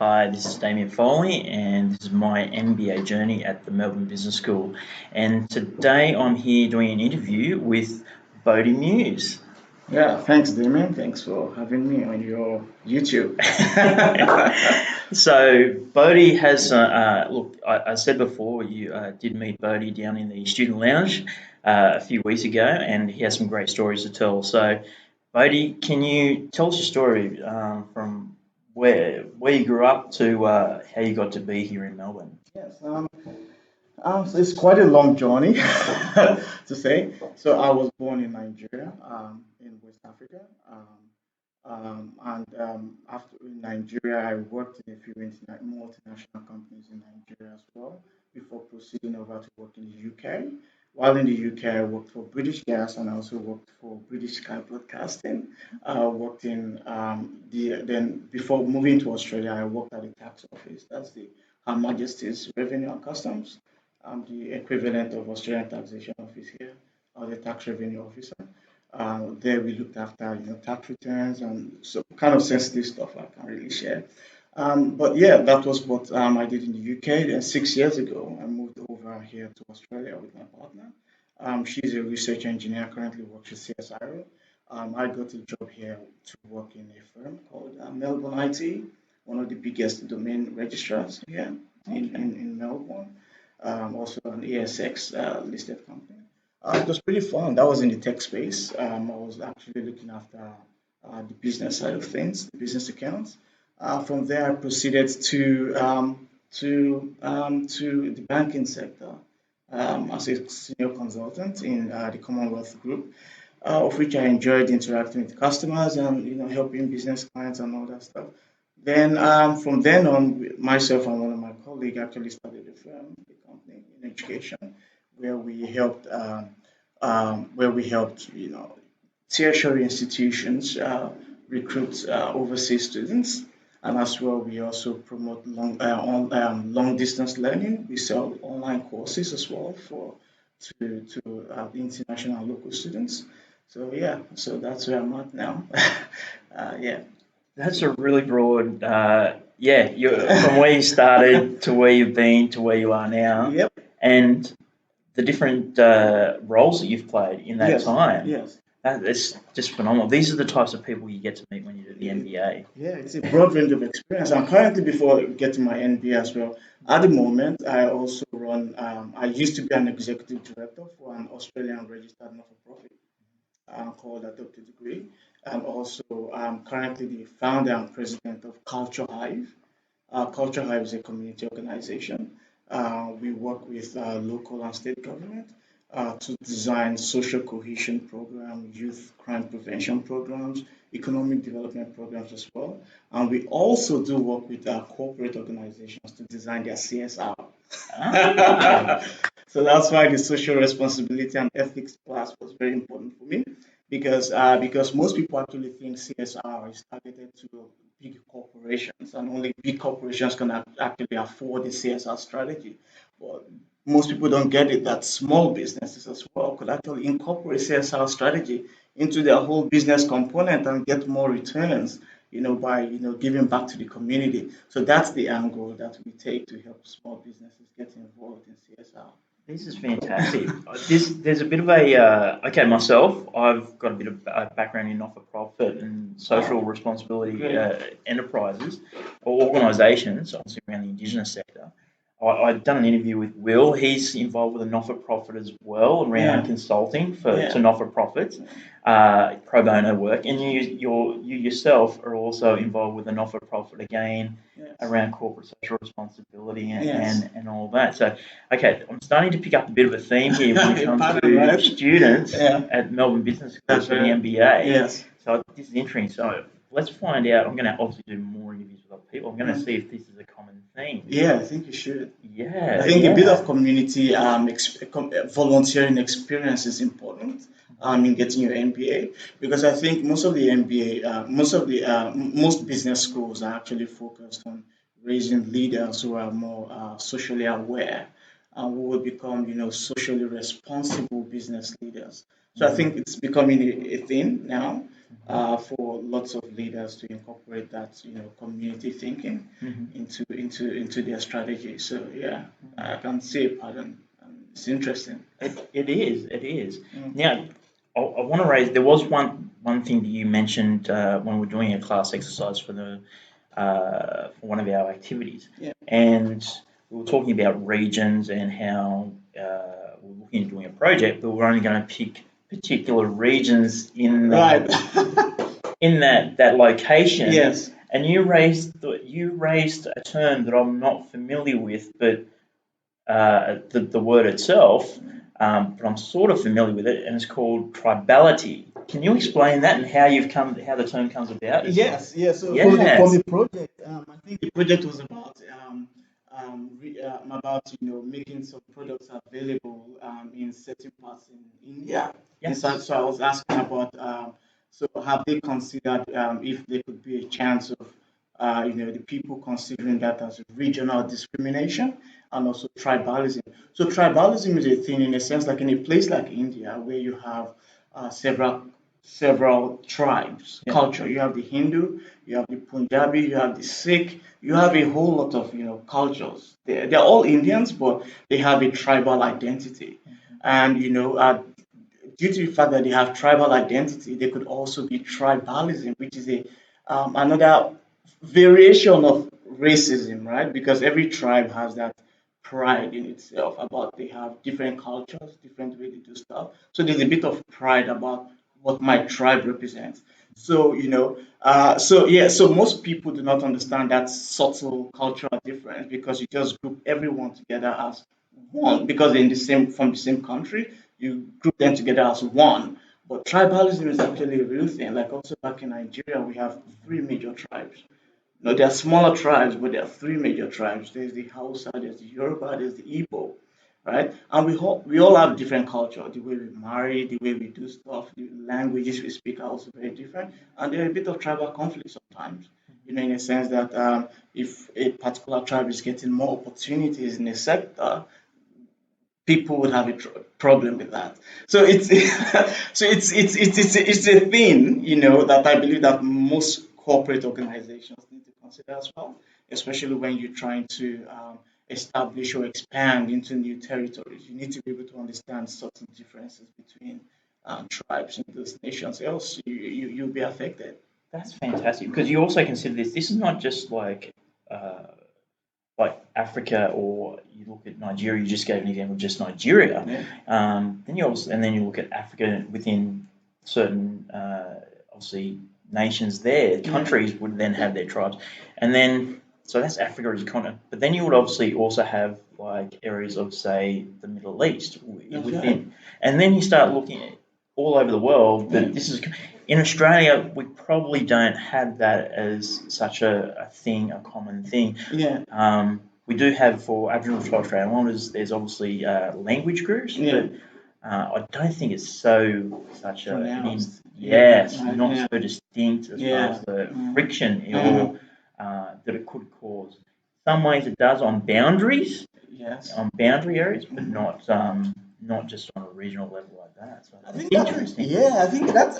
Hi, this is Damien Foley, and this is my MBA journey at the Melbourne Business School. And today I'm here doing an interview with Bode Muse. Yeah, thanks, Damien. Thanks for having me on your YouTube. So Bode has, look, I said before, you did meet Bode down in the student lounge a few weeks ago, and he has some great stories to tell. So, Bode, can you tell us your story from where you grew up to how you got to be here in Melbourne? Yes, so it's quite a long journey to say. So I was born in Nigeria, in West Africa. And after in Nigeria, I worked in a few multinational companies in Nigeria as well before proceeding over to work in the UK. While in the UK, I worked for British Gas and I also worked for British Sky Broadcasting. I worked in then before moving to Australia, I worked at the tax office. That's the Her Majesty's Revenue and Customs. I'm the equivalent of Australian Taxation Office here, or the Tax Revenue Officer. There we looked after tax returns and so kind of sensitive stuff I can't really share. But yeah, that was what I did in the UK. Then 6 years ago, I moved over here to Australia with my partner. She's a research engineer, currently works at CSIRO. I got a job here to work in a firm called Melbourne IT, one of the biggest domain registrars here in Melbourne. Also an ASX listed company. It was pretty fun. That was in the tech space. I was actually looking after the business side of things, the business accounts. From there, I proceeded to the banking sector as a senior consultant in the Commonwealth Group, of which I enjoyed interacting with customers and helping business clients and all that stuff. Then from then on, myself and one of my colleagues actually started a firm, a company in education, where we helped tertiary institutions recruit overseas students, and as well we also promote long distance learning. We sell online courses as well for to international and local students. So yeah, so that's where I'm at now. Yeah. That's a really broad, yeah, from where you started to where you've been to where you are now, Yep. and the different roles that you've played in that Yes. time. Yes. It's just phenomenal. These are the types of people you get to meet when you do the MBA. Yeah, it's a broad range of experience. And currently, before getting my MBA as well, at the moment, I also run, I used to be an executive director for an Australian registered not for profit called Adopted Degree. And also, I'm currently the founder and president of Culture Hive. Culture Hive is a community organization. We work with local and state government to design social cohesion programs, youth crime prevention programs, economic development programs as well. And we also do work with corporate organizations to design their CSR. So that's why the social responsibility and ethics class was very important for me because most people actually think CSR is targeted to big corporations and only big corporations can actually afford the CSR strategy. But most people don't get it that small businesses as well could actually incorporate CSR strategy into their whole business component and get more returns, by giving back to the community. So that's the angle that we take to help small businesses get involved in CSR. This is fantastic. There's a bit of a okay. Myself, I've got a bit of background in not-for-profit and social responsibility Great. enterprises or organisations, obviously around the Indigenous sector. I've done an interview with Will. He's involved with a not-for-profit as well around Yeah. consulting to Yeah. not-for-profits, pro bono work, and you yourself are also involved with a not-for-profit again Yes. around corporate social responsibility and, Yes. and all that. So, okay, I'm starting to pick up a bit of a theme here when it comes Pattern, to right? students Yeah. at Melbourne Business School That's for the right. MBA. Yes. So this is interesting. So let's find out. I'm going to obviously do more interviews with other people. I'm going to see if this is a common theme. Yeah, I think you should. Yeah, I think a bit yeah. of community volunteering experience is important in getting your MBA because I think most of the MBA, most business schools are actually focused on raising leaders who are more socially aware and we will become, socially responsible business leaders. So I Mm-hmm. think it's becoming a thing now Mm-hmm. for lots of leaders to incorporate that, community thinking Mm-hmm. into their strategy. So yeah, I can see a pattern. It's interesting. It is. It is. Mm. Now, I want to raise. There was one thing that you mentioned when we were doing a class exercise for one of our activities, Yeah. and we were talking about regions and how we were looking at doing a project, but we're only going to pick particular regions Right. in that location. Yes. And you raised a term that I'm not familiar with, but the word itself, but I'm sort of familiar with it, and it's called tribality. Can you explain that and how the term comes about? Yes, yes. So for Yes. the project, I think the project was about making some products available in certain parts in India. Yeah. And so I was asking about so have they considered if there could be a chance of the people considering that as regional discrimination and also tribalism. So tribalism is a thing in a sense like in a place like India where you have several tribes, Yeah. culture. You have the Hindu, you have the Punjabi, you have the Sikh, you have a whole lot of cultures. They're all Indians, but they have a tribal identity. And due to the fact that they have tribal identity, they could also be tribalism, which is a another variation of racism, right? Because every tribe has that pride in itself about they have different cultures, different way they do stuff. So there's a bit of pride about what my tribe represents. So so yeah, so most people do not understand that subtle cultural difference because you just group everyone together as one because they're in the same from the same country. You group them together as one. But tribalism is actually a real thing. Like also back in Nigeria, we have three major tribes. No, there are smaller tribes, but there are three major tribes. There's the Hausa, there's the Yoruba, there's the Igbo, right? And we all have different culture. The way we marry, the way we do stuff, the languages we speak are also very different. And there's a bit of tribal conflict sometimes. In a sense that if a particular tribe is getting more opportunities in a sector, people would have a problem with that. So it's it's a thing, that I believe that most corporate organizations need to consider as well, especially when you're trying to establish or expand into new territories. You need to be able to understand certain differences between tribes in those nations, else you'll be affected. That's fantastic because you also consider this. This is not just uh, like Africa, or you look at Nigeria. You just gave an example of just Nigeria. Yeah. Then you look at Africa within certain obviously nations. There, countries would then have their tribes, and then so that's Africa as a continent. But then you would obviously also have like areas of say the Middle East That's within, right. and then you start looking at all over the world. Yeah. But this is in Australia, we probably don't have that as such a thing, a common thing. Yeah. We do have for Aboriginal and Torres Strait Islanders, there's obviously language groups, Yeah. but I don't think it's such Pronounced. yes, Yeah. not Yeah. so distinct as far Yeah. as the Mm. friction Mm. or that it could cause. Some ways it does on boundaries, Yes. on boundary areas, but Mhm. not just on a regional level like that. So I it's think that, interesting. yeah, I think that's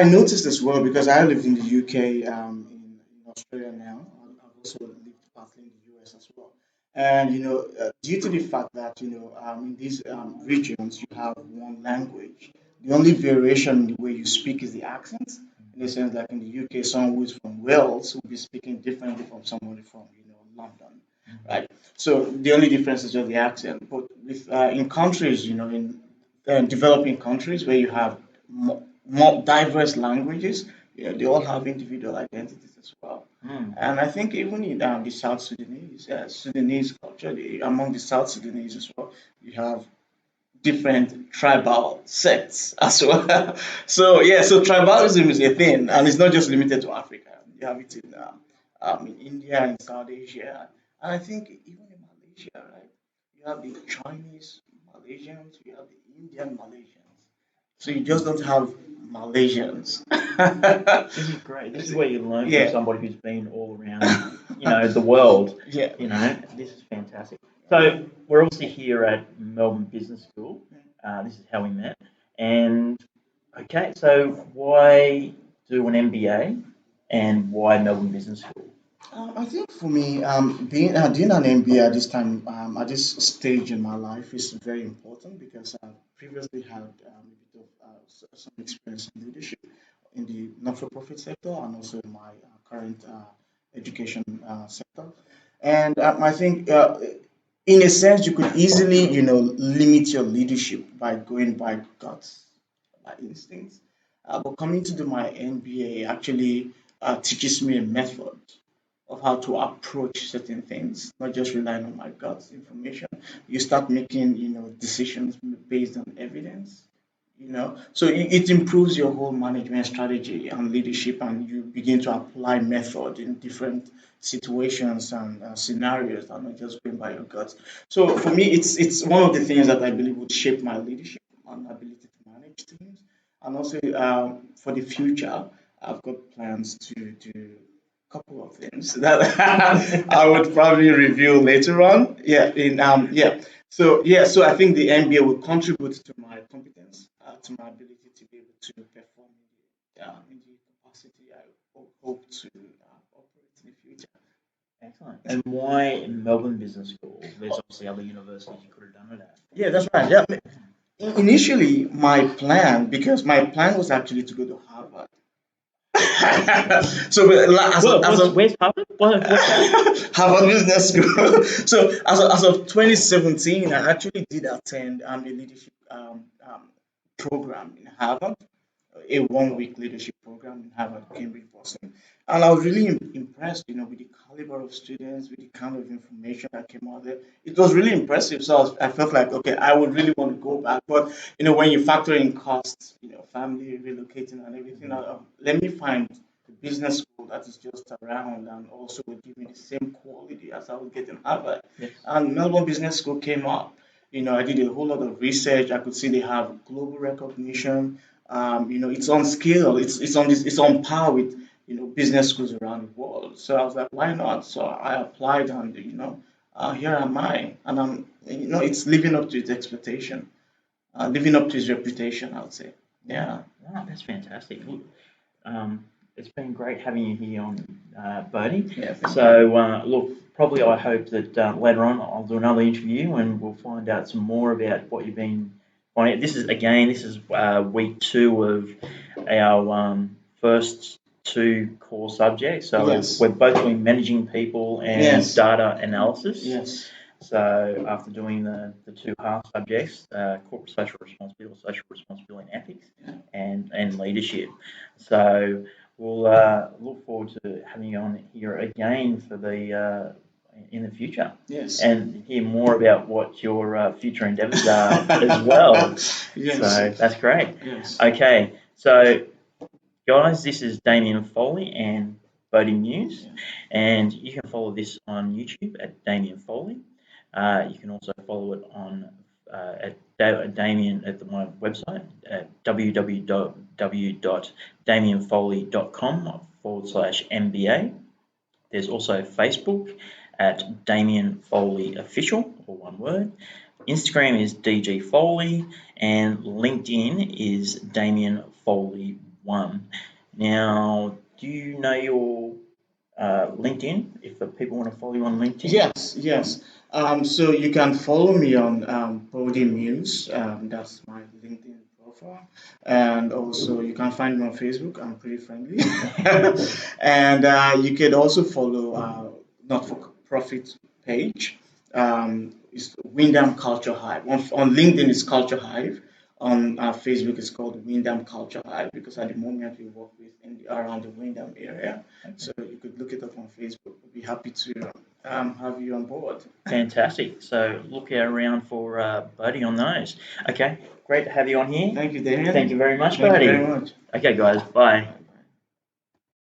I noticed as well because I lived in the UK, in Australia now. I've also lived partly in the US as well. And due to the fact that in these regions you have one language, the only variation in the way you speak is the accent. In the sense, like in the UK, someone who is from Wales will be speaking differently from somebody from London, right? So the only difference is just the accent. But with in countries, developing countries where you have more diverse languages, they all have individual identities as well. Mm. And I think even in the Sudanese culture, among the South Sudanese as well, you have different tribal sects as well. So yeah, so tribalism is a thing, and it's not just limited to Africa. You have it in India, in South Asia, and I think even in Malaysia, right? You have the Chinese Malaysians, you have the Indian Malaysians. So you just don't have Malaysians. This is great. This is where you learn from Yeah. somebody who's been all around, the world. Yeah. This is fantastic. So we're obviously here at Melbourne Business School. This is how we met. And okay, so why do an MBA and why Melbourne Business School? I think for me, doing an MBA at this time, at this stage in my life, is very important because I previously had a bit of some experience in leadership in the not-for-profit sector and also in my current education sector. And I think, in a sense, you could easily, limit your leadership by going by guts, by instincts. But coming to my MBA actually teaches me a method of how to approach certain things, not just relying on my gut information. You start making, decisions based on evidence. So it improves your whole management strategy and leadership, and you begin to apply method in different situations and scenarios, and not just going by your guts. So for me, it's one of the things that I believe would shape my leadership and ability to manage teams, and also for the future, I've got plans to do couple of things that I would probably review later on. So I think the MBA will contribute to my competence, to my ability to be able to perform in the capacity I hope to operate in the future. Excellent. And why Melbourne Business School? There's obviously other universities you could have done it at. Yeah, that's right. Yeah. Initially, because my plan was actually to go to Harvard. So where's Harvard? What's that? Harvard Business School. So as of 2017, I actually did attend a leadership program in Harvard, a 1 week leadership program in Harvard, Cambridge, Boston. And I was really impressed, with the caliber of students, with the kind of information that came out there. It was really impressive. So I felt like, okay, I would really want to go back. But, when you factor in costs, family relocating and everything, let me find a business school that is just around and also will give me the same quality as I would get in Harvard. Yes. And Melbourne Business School came up. I did a whole lot of research. I could see they have global recognition. It's on scale. It's on par with business schools around the world. So I was like, why not? So I applied, and here am I, and I'm it's living up to its expectation, living up to its reputation, I would say. Yeah. Wow, that's fantastic. Look, it's been great having you here on Bode. Yeah. So look, probably I hope that later on I'll do another interview and we'll find out some more about what you've been finding. This is week 2 of our first 2 core subjects. So Yes. we're both doing managing people and Yes. data analysis. Yes. So after doing the 2 half subjects, corporate social responsibility and ethics, and leadership. So we'll look forward to having you on here again for the in the future. Yes. And hear more about what your future endeavours are as well. Yes. So that's great. Yes. Okay, so guys, this is Damien Foley and Bode Muse, and you can follow this on YouTube at Damien Foley. You can also follow it on at Damien at my website at www.damienfoley.com/MBA. There's also Facebook at Damien Foley Official, or one word. Instagram is DG Foley, and LinkedIn is Damien Foley 1. Now, do you know your LinkedIn? If people want to follow you on LinkedIn? Yes. So you can follow me on Bode Muse. That's my LinkedIn profile, and also you can find me on Facebook. I'm pretty friendly, and you can also follow not-for-profit page. It's Windham Culture Hive. On LinkedIn, it's Culture Hive. On Facebook, it's called Windham Culture Hive because at the moment we work with around the Windham area. Okay. So you could look it up on Facebook. We'd be happy to have you on board. Fantastic. So look around for Bode on those. Okay, great to have you on here. Thank you, Damien. Thank you very much, Thank Bode. you very much. Okay, guys, bye.